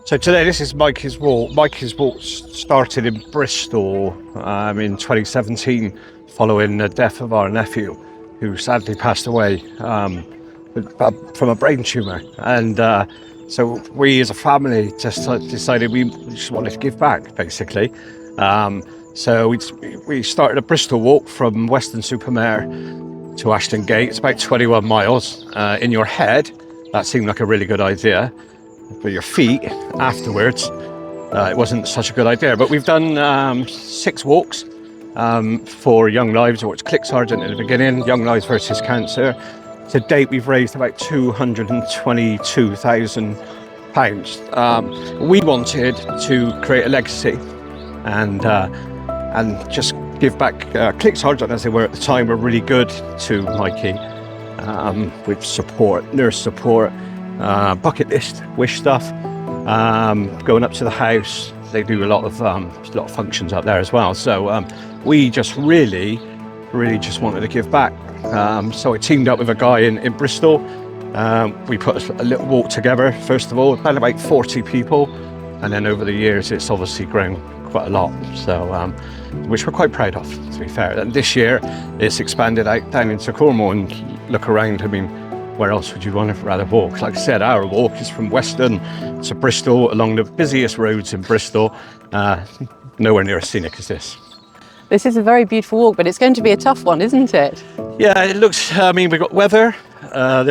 So today, this is Mikey's walk. Mikey's walk started in Bristol in 2017, following the death of our nephew, who sadly passed away from a brain tumour. And so we, as a family, just decided we just wanted to give back, basically. So we started a Bristol walk from Weston-super-Mare to Ashton Gate. It's about 21 miles. In your head, that seemed like a really good idea. For your feet afterwards, it wasn't such a good idea. But we've done 6 walks for Young Lives, or it's Click Sergeant at the beginning, Young Lives versus Cancer. To date, we've raised about £222,000. We wanted to create a legacy and just give back. Click Sergeant, as they were at the time, were really good to Mikey with support, nurse support. Bucket list, wish stuff, going up to the house. They do a lot of functions up there as well. So we just really just wanted to give back. So I teamed up with a guy in Bristol. We put a little walk together. First of all, had about 40 people, and then over the years it's obviously grown quite a lot. So which we're quite proud of, to be fair. And this year it's expanded out down into Cornwall, and look around. I mean, where else would you want to rather walk? Like I said, our walk is from Weston to Bristol along the busiest roads in Bristol. Nowhere near as scenic as this. This is a very beautiful walk, but it's going to be a tough one, isn't it? Yeah, it looks, we've got weather.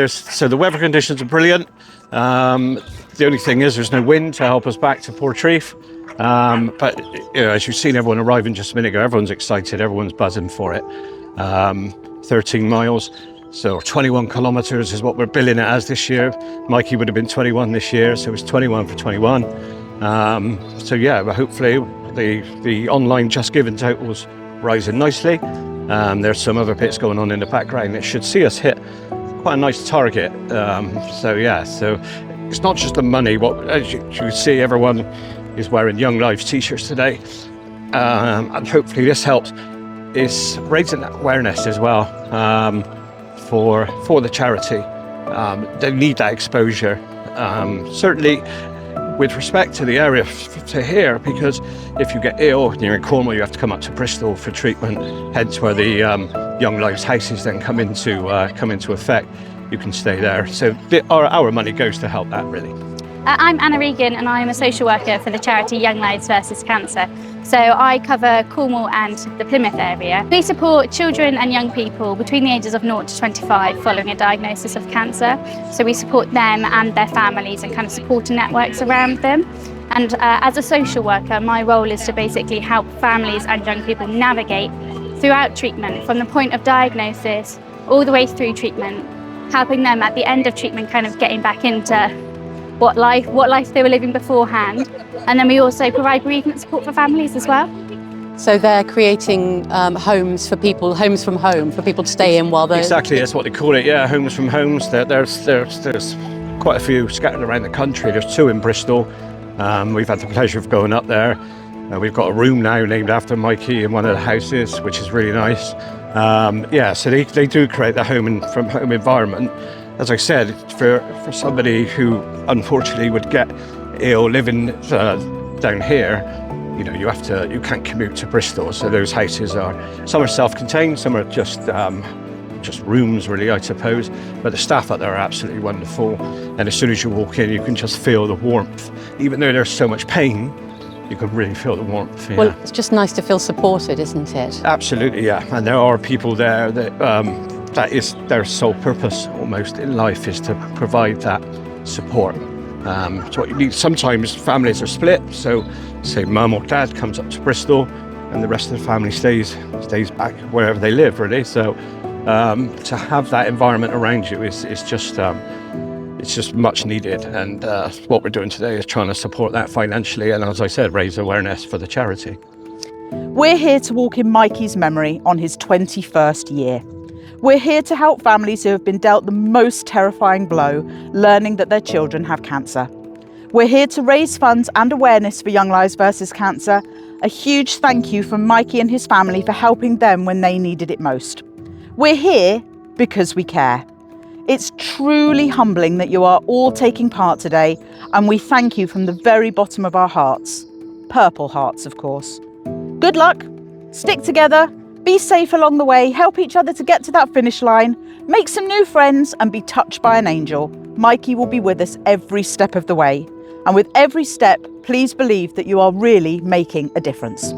So the weather conditions are brilliant. The only thing is there's no wind to help us back to Portreath. But as you've seen everyone arriving just a minute ago, everyone's excited, everyone's buzzing for it. 13 miles. So 21 kilometres is what we're billing it as this year. Mikey would have been 21 this year, so it's 21 for 21. So yeah, but hopefully the online Just Giving totals rising nicely. There's some other bits going on in the background that should see us hit quite a nice target. So yeah, so it's not just the money. As you see, everyone is wearing Young Lives t-shirts today, and hopefully this helps. Is raising that awareness as well. For the charity. They need that exposure. Certainly with respect to the area to here, because if you get ill and you're in Cornwall, you have to come up to Bristol for treatment, hence where the Young Lives houses then come into effect. You can stay there. So our money goes to help that, really. I'm Anna Regan, and I'm a social worker for the charity Young Lives versus Cancer. So I cover Cornwall and the Plymouth area. We support children and young people between the ages of 0 to 25 following a diagnosis of cancer. So we support them and their families and kind of supporting networks around them. And as a social worker, my role is to basically help families and young people navigate throughout treatment, from the point of diagnosis all the way through treatment, helping them at the end of treatment kind of getting back into what life they were living beforehand. And then we also provide bereavement support for families as well. So they're creating homes for people, homes from home, for people to stay in while they're... Exactly, that's what they call it, yeah, homes from homes. There's quite a few scattered around the country. There's 2 in Bristol. We've had the pleasure of going up there. We've got a room now named after Mikey in one of the houses, which is really nice. Yeah, so they do create the from home environment. As I said, for somebody who unfortunately would get ill living down here, you can't commute to Bristol. So those houses some are self-contained, some are just rooms, really, I suppose. But the staff up there are absolutely wonderful. And as soon as you walk in, you can just feel the warmth. Even though there's so much pain, you can really feel the warmth. Yeah. Well, it's just nice to feel supported, isn't it? Absolutely, yeah. And there are people there that is their sole purpose almost in life, is to provide that support. So what you need, sometimes families are split, so say mum or dad comes up to Bristol and the rest of the family stays back wherever they live, really. So to have that environment around you is just it's just much needed. And what we're doing today is trying to support that financially, and as I said, raise awareness for the charity. We're here to walk in Mikey's memory on his 21st year. We're here to help families who have been dealt the most terrifying blow, learning that their children have cancer. We're here to raise funds and awareness for Young Lives versus Cancer. A huge thank you from Mikey and his family for helping them when they needed it most. We're here because we care. It's truly humbling that you are all taking part today, and we thank you from the very bottom of our hearts. Purple hearts, of course. Good luck, stick together, be safe along the way, help each other to get to that finish line, make some new friends and be touched by an angel. Mikey will be with us every step of the way. And with every step, please believe that you are really making a difference.